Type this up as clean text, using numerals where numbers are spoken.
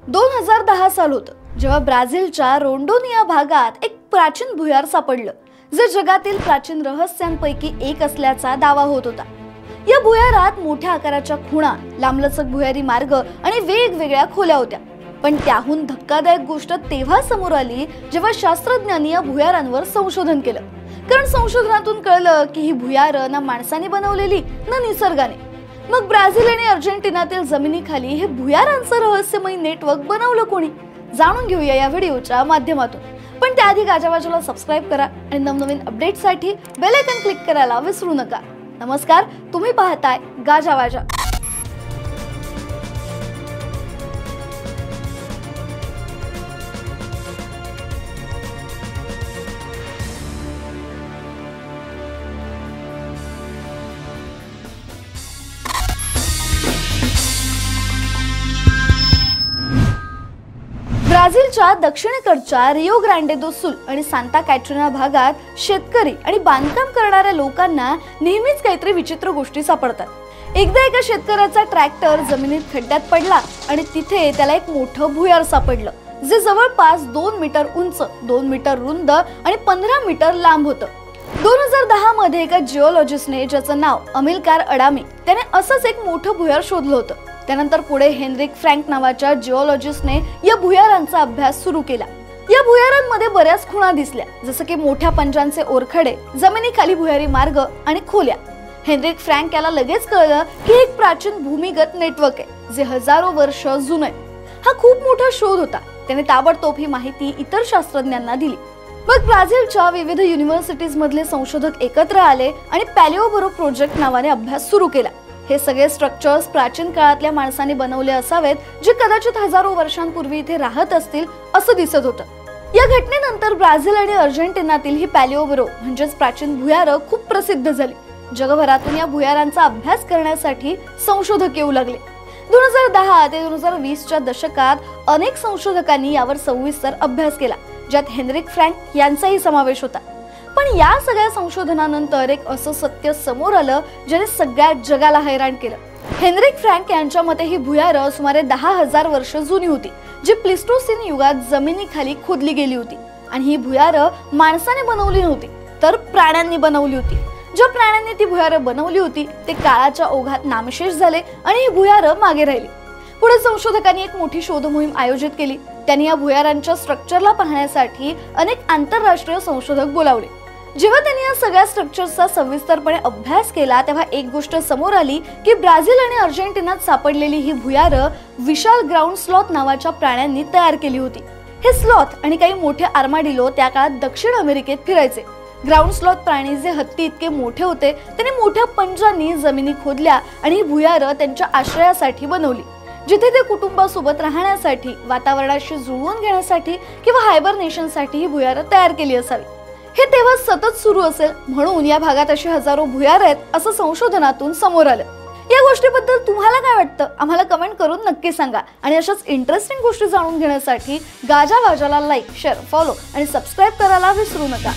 2010 साल होतं जेव्हा ब्राझीलच्या रोंडोनिया भागात एक प्राचीन भुयार सापडलं, जे जगातील प्राचीन रहस्यांपैकी एक असल्याचा दावा होत होता। या भुयारात मोठ्या आकाराच्या खुणा, लांबलचक भुयारी मार्ग आणि वेगवेगळ्या खोल्या होत्या। पण त्याहून धक्कादायक गोष्ट तेव्हा समोर आली जेव्हा शास्त्रज्ञांनी या भुयारांवर संशोधन केलं। कारण संशोधनातून कळलं की ही भुयारं ना माणसाने बनवलेली ना निसर्गाने। मग ब्राझील आणि अर्जेंटिनातील जमिनीखाली हे भुयारांचं रहस्यमय नेटवर्क बनवलं कोणी, जाणून घेऊया या व्हिडिओच्या माध्यमातून। पण त्याआधी गाजावाजाला सबस्क्राइब करा आणि नवनवीन अपडेट्ससाठी बेल आयकॉन क्लिक करायला विसरू नका। नमस्कार, तुम्ही पाहताय गाजावाजा। ब्राझीलच्या दक्षिणेकडच्या रिओ ग्रांडे दो सुल आणि सांता कॅटरिना भागात शेतकरी आणि बांधकाम करणाऱ्या लोकांना नेहमीच काहीतरी विचित्र गोष्टी सापडतात। एकदा एका शेतकऱ्याचा ट्रॅक्टर जमिनीत खड्ड्यात पडला आणि तिथे त्याला एक मोठं भुयार सापडलं, जे जवळपास 2 मीटर उंच, 2 मीटर रुंद आणि 15 मीटर लांब होतं। 2010 मध्ये एका जिओलॉजिस्टने, ज्याचं नाव अमिल्कार अडामी, त्याने असंच एक मोठं भुयार शोधलं होतं। त्यानंतर पुढे हेनरिक फ्रँक नावाच्या जिओलॉजिस्टने या भुयारांचा अभ्यास सुरू केला। या भुयारांमध्ये बऱ्याच खुणा दिसल्या, जसं की मोठ्या पंजांचे ओरखडे, जमिनीखाली भुयारी मार्ग आणि खोल्या। हेनरिक फ्रँक याला लगेच कळलं की एक प्राचीन भूमिगत नेटवर्क आहे, जे हजारो वर्ष जुनं आहे। हा खूप मोठा शोध होता। त्याने ताबडतोब ही माहिती इतर शास्त्रज्ञांना दिली। मग ब्राझीलच्या विविध युनिव्हर्सिटीज मधले संशोधक एकत्र आले आणि पॅलिओबरो प्रोजेक्ट नावाने अभ्यास सुरू केला। हे सगळे स्ट्रक्चर्स प्राचीन काळातल्या माणसाने बनवले असावेत, जे कदाचित हजारो वर्षांपूर्वी इथे राहत असतील असं दिसत होतं। या घटनेनंतर ब्राझील आणि अर्जेंटिनातील ही पॅलिओबरो म्हणजेच प्राचीन भुयारं खूप प्रसिद्ध झाली। जगभरातून या भुयारांचा अभ्यास करण्यासाठी संशोधक येऊ लागले। 2010 ते 2020च्या दशकात अनेक संशोधकांनी यावर सविस्तर अभ्यास केला, ज्यात हेनरिक फ्रँक यांचाही समावेश होता। पण या सगळ्या संशोधनानंतर एक असं सत्य समोर आलं ज्याने सगळ्या जगाला हैराण केलं। हेनरिक फ्रँक यांच्या मते ही भुयारं सुमारे 10,000 वर्ष जुनी होती, जी प्लिस्टोसिन युगात जमिनीखाली खोदली गेली होती। आणि ही भुयारं माणसाने बनवली नव्हती, तर प्राण्यांनी बनवली होती। ज्या प्राण्यांनी ती भुयारं बनवली होती ते काळाच्या ओघात नामशेष झाले आणि ही भुयारं मागे राहिली। पुढे संशोधकांनी एक मोठी शोध मोहीम आयोजित केली। त्यांनी या भुयारांच्या स्ट्रक्चरला पाहण्यासाठी अनेक आंतरराष्ट्रीय संशोधक बोलावले। जेव्हा त्यांनी या सगळ्या स्ट्रक्चर्सचा सविस्तरपणे अभ्यास केला, तेव्हा एक गोष्ट समोर आली की ब्राझील आणि अर्जेंटिनात सापडलेली ही भुयारं विशाल ग्राउंड स्लॉथ नावाच्या प्राण्यांनी तयार केली होती। हे स्लॉथ आणि काही मोठे आर्माडिलो त्या काळात दक्षिण अमेरिकेत फिरायचे। ग्राउंड स्लॉथ प्राणी जे हत्ती इतके मोठे होते, त्यांनी मोठ्या पंजांनी जमिनी खोदल्या आणि ही भुयारं त्यांच्या आश्रयासाठी बनवली, जिथे ते कुटुंबासोबत राहण्यासाठी, वातावरणाशी जुळवून घेण्यासाठी किंवा हायबरनेशनसाठी ही भुयारं तयार केली असावी। हे तेव्हा सतत सुरू असेल, म्हणून या भागात अशी हजारो भुयार आहेत असं संशोधनातून समोर आलं। या गोष्टीबद्दल तुम्हाला काय वाटतं, आम्हाला कमेंट करून नक्की सांगा। आणि अशाच इंटरेस्टिंग गोष्टी जाणून घेण्यासाठी गाजावाजाला लाईक, शेअर, फॉलो आणि सबस्क्राइब करायला विसरू नका।